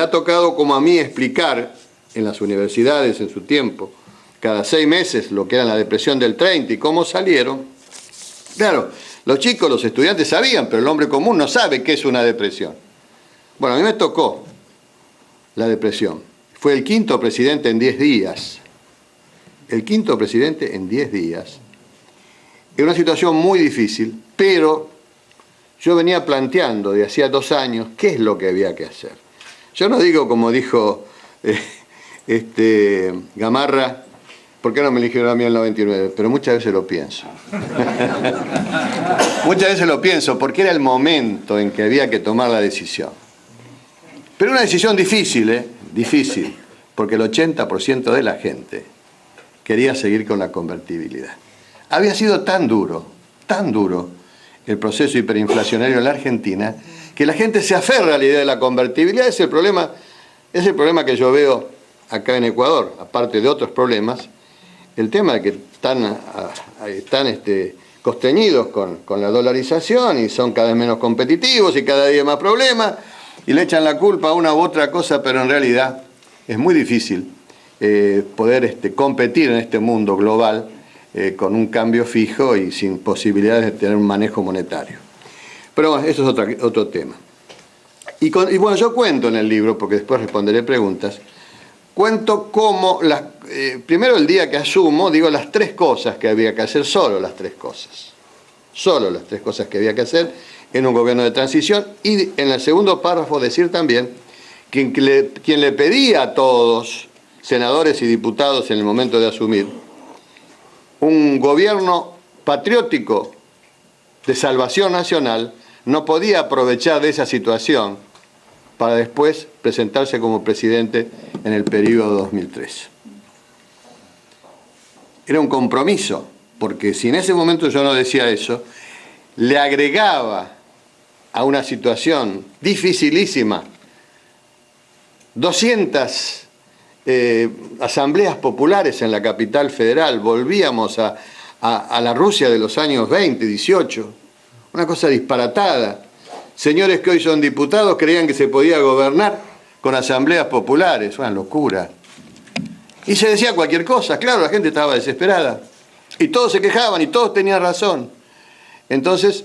ha tocado como a mí explicar en las universidades en su tiempo, cada 6 meses, lo que era la depresión del 30 y cómo salieron, claro, los chicos, los estudiantes sabían, pero el hombre común no sabe qué es una depresión. Bueno, a mí me tocó la depresión. Fue el 5º presidente en 10 días. El 5º presidente en 10 días. En una situación muy difícil, pero yo venía planteando de hacía 2 años qué es lo que había que hacer. Yo no digo como dijo Gamarra, ¿por qué no me eligieron a mí en el 99? Pero muchas veces lo pienso. Muchas veces lo pienso porque era el momento en que había que tomar la decisión. Pero una decisión difícil, difícil, porque el 80% de la gente quería seguir con la convertibilidad. Había sido tan duro el proceso hiperinflacionario en la Argentina, que la gente se aferra a la idea de la convertibilidad. Es el problema que yo veo acá en Ecuador, aparte de otros problemas, el tema de que están constreñidos con la dolarización y son cada vez menos competitivos y cada día más problemas, y le echan la culpa a una u otra cosa, pero en realidad es muy difícil poder competir en este mundo global con un cambio fijo y sin posibilidades de tener un manejo monetario. Pero bueno, eso es otro tema. Y bueno, yo cuento en el libro, porque después responderé preguntas, cuento cómo, primero el día que asumo, digo las 3 cosas que había que hacer, solo las 3 cosas. Solo las 3 cosas que había que hacer en un gobierno de transición. Y en el segundo párrafo decir también que quien le pedía a todos, senadores y diputados en el momento de asumir, un gobierno patriótico de salvación nacional, no podía aprovechar de esa situación para después presentarse como presidente en el periodo 2003. Era un compromiso, porque si en ese momento yo no decía eso, le agregaba a una situación dificilísima 200 asambleas populares en la capital federal, volvíamos a la Rusia de los años 20, 18, una cosa disparatada. Señores que hoy son diputados creían que se podía gobernar con asambleas populares, una locura. Y se decía cualquier cosa, claro, la gente estaba desesperada. Y todos se quejaban y todos tenían razón. Entonces,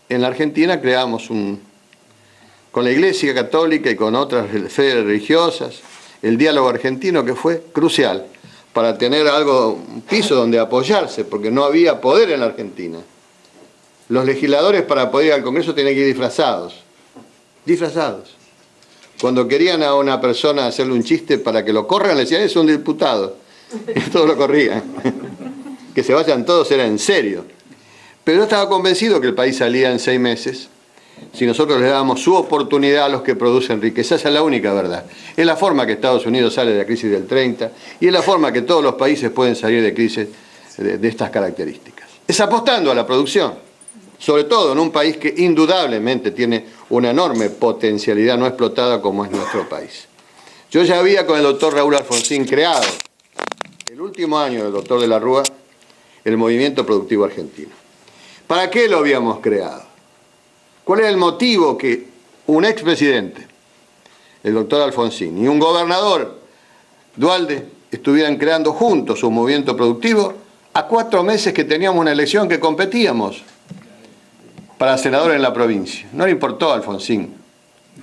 en la Argentina creamos con la Iglesia Católica y con otras fe religiosas, el diálogo argentino, que fue crucial para tener un piso donde apoyarse, porque no había poder en la Argentina. Los legisladores para poder ir al Congreso tenían que ir disfrazados. Disfrazados. Cuando querían a una persona hacerle un chiste para que lo corran, le decían, es un diputado. Y todos lo corrían. Que se vayan todos era en serio. Pero yo estaba convencido que el país salía en 6 meses si nosotros les dábamos su oportunidad a los que producen riqueza. Esa es la única verdad. Es la forma que Estados Unidos sale de la crisis del 30 y es la forma que todos los países pueden salir de crisis de estas características. Es apostando a la producción, sobre todo en un país que indudablemente tiene una enorme potencialidad no explotada como es nuestro país. Yo ya había con el doctor Raúl Alfonsín creado, el último año del doctor de la Rúa, el Movimiento Productivo Argentino. ¿Para qué lo habíamos creado? ¿Cuál era el motivo que un expresidente, el doctor Alfonsín, y un gobernador, Duhalde, estuvieran creando juntos un movimiento productivo a 4 meses que teníamos una elección que competíamos para senador en la provincia? No le importó a Alfonsín,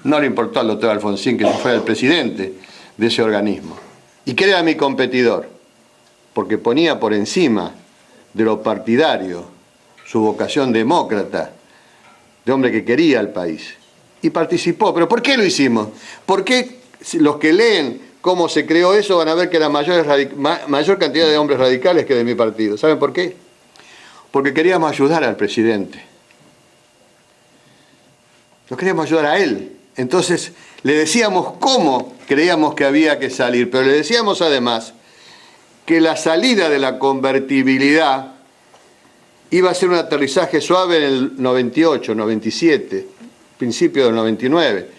no le importó al doctor Alfonsín que yo fuera el presidente de ese organismo. Y que era mi competidor, porque ponía por encima de lo partidario su vocación demócrata, de hombre que quería al país. Y participó. ¿Pero por qué lo hicimos? Porque los que leen cómo se creó eso van a ver que era mayor cantidad de hombres radicales que de mi partido. ¿Saben por qué? Porque queríamos ayudar al presidente. Lo queríamos ayudar a él. Entonces le decíamos cómo creíamos que había que salir, pero le decíamos además que la salida de la convertibilidad iba a ser un aterrizaje suave en el 98, 97, principio del 99,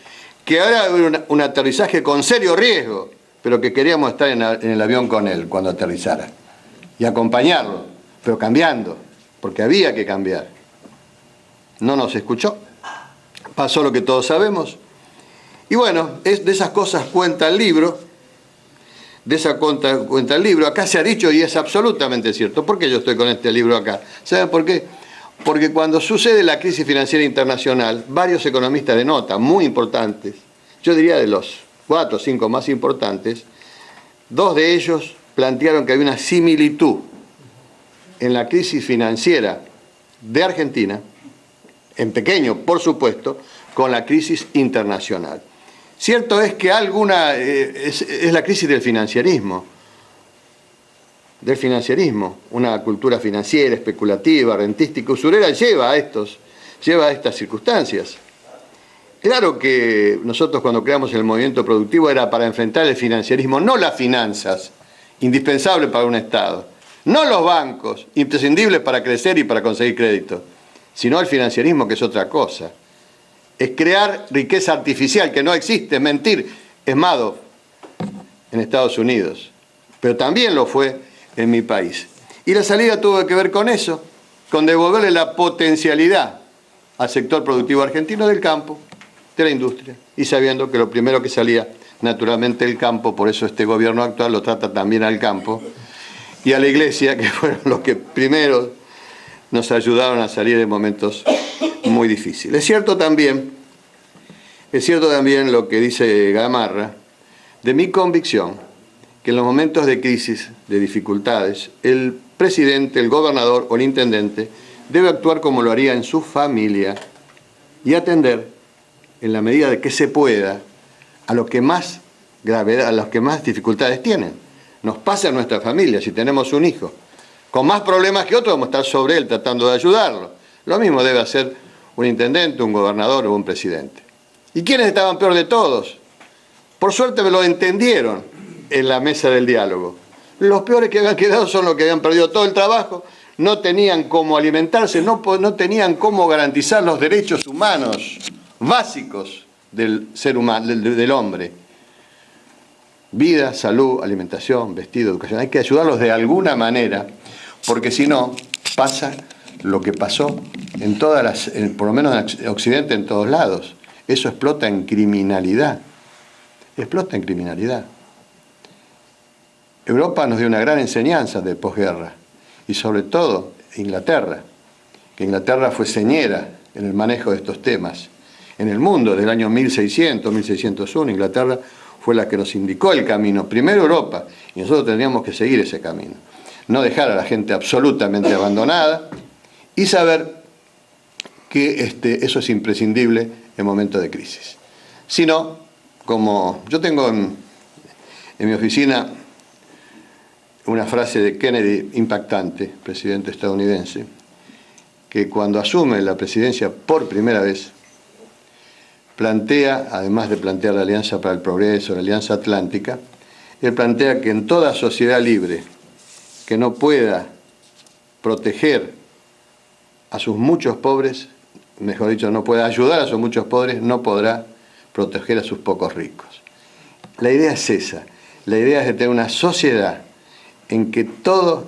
que ahora era un aterrizaje con serio riesgo, pero que queríamos estar en el avión con él cuando aterrizara y acompañarlo, pero cambiando, porque había que cambiar. No nos escuchó, pasó lo que todos sabemos. Y bueno, de esas cosas cuenta el libro, cuenta el libro. Acá se ha dicho y es absolutamente cierto. ¿Por qué yo estoy con este libro acá? ¿Saben por qué? Porque cuando sucede la crisis financiera internacional, varios economistas de nota muy importantes, yo diría de los 4 o 5 más importantes, 2 de ellos plantearon que había una similitud en la crisis financiera de Argentina, en pequeño, por supuesto, con la crisis internacional. Cierto es que es la crisis del financiarismo, una cultura financiera, especulativa, rentística, usurera, lleva a estas circunstancias. Claro que nosotros cuando creamos el movimiento productivo era para enfrentar el financiarismo, no las finanzas, indispensable para un Estado, no los bancos, imprescindibles para crecer y para conseguir crédito, sino el financiarismo, que es otra cosa. Es crear riqueza artificial que no existe, mentir. Es Madoff en Estados Unidos, pero también lo fue en mi país. Y la salida tuvo que ver con eso, con devolverle la potencialidad al sector productivo argentino del campo, de la industria, y sabiendo que lo primero que salía naturalmente el campo, por eso este gobierno actual lo trata también al campo, y a la iglesia, que fueron los que primero nos ayudaron a salir en momentos muy difíciles. Es cierto también lo que dice Gamarra, de mi convicción, que en los momentos de crisis, de dificultades, el presidente, el gobernador o el intendente debe actuar como lo haría en su familia y atender, en la medida de que se pueda, a los que más gravedad, a los que más dificultades tienen. Nos pasa en nuestra familia, si tenemos un hijo con más problemas que otro, vamos a estar sobre él tratando de ayudarlo. Lo mismo debe hacer un intendente, un gobernador o un presidente. ¿Y quiénes estaban peor de todos? Por suerte me lo entendieron en la mesa del diálogo. Los peores que habían quedado son los que habían perdido todo el trabajo, no tenían cómo alimentarse, no tenían cómo garantizar los derechos humanos básicos del ser humano, del hombre. Vida, salud, alimentación, vestido, educación. Hay que ayudarlos de alguna manera, porque si no, pasa lo que pasó en por lo menos en Occidente, en todos lados. Eso explota en criminalidad. Explota en criminalidad. Europa nos dio una gran enseñanza de posguerra, y sobre todo Inglaterra, que Inglaterra fue señera en el manejo de estos temas. En el mundo, del año 1600, 1601, Inglaterra fue la que nos indicó el camino. Primero Europa, y nosotros tendríamos que seguir ese camino. No dejar a la gente absolutamente abandonada y saber que eso es imprescindible en momentos de crisis. Si no, como yo tengo en mi oficina una frase de Kennedy impactante, presidente estadounidense, que cuando asume la presidencia por primera vez, plantea, además de plantear la Alianza para el Progreso, la Alianza Atlántica, él plantea que en toda sociedad libre que no pueda proteger a sus muchos pobres, mejor dicho, no pueda ayudar a sus muchos pobres, no podrá proteger a sus pocos ricos. La idea es esa, la idea es de tener una sociedad en que todos,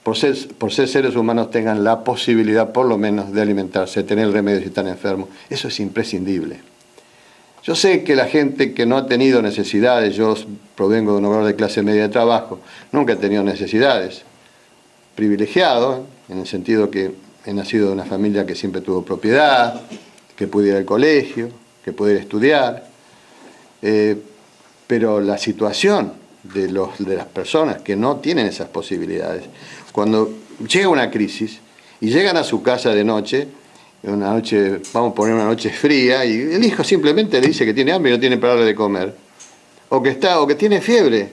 por ser seres humanos, tengan la posibilidad, por lo menos, de alimentarse, de tener remedio si están enfermos. Eso es imprescindible. Yo sé que la gente que no ha tenido necesidades, yo provengo de un hogar de clase media de trabajo, nunca he tenido necesidades. Privilegiado, en el sentido que he nacido de una familia que siempre tuvo propiedad, que pude ir al colegio, que pude ir a estudiar, pero la situación de las personas que no tienen esas posibilidades, cuando llega una crisis y llegan a su casa de noche, vamos a poner una noche fría, y el hijo simplemente le dice que tiene hambre y no tiene para darle de comer, o que tiene fiebre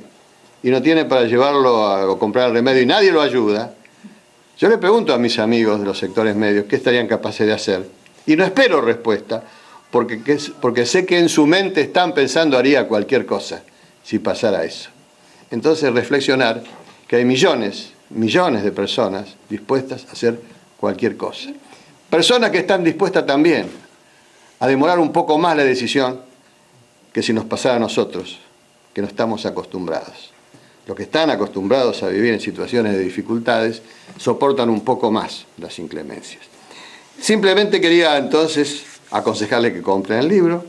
y no tiene para llevarlo a comprar el remedio y nadie lo ayuda. Yo le pregunto a mis amigos de los sectores medios qué estarían capaces de hacer, y no espero respuesta, porque sé que en su mente están pensando haría cualquier cosa si pasara eso. Entonces reflexionar que hay millones de personas dispuestas a hacer cualquier cosa. Personas que están dispuestas también a demorar un poco más la decisión que si nos pasara a nosotros, que no estamos acostumbrados. Los que están acostumbrados a vivir en situaciones de dificultades soportan un poco más las inclemencias. Simplemente quería entonces aconsejarle que compren el libro.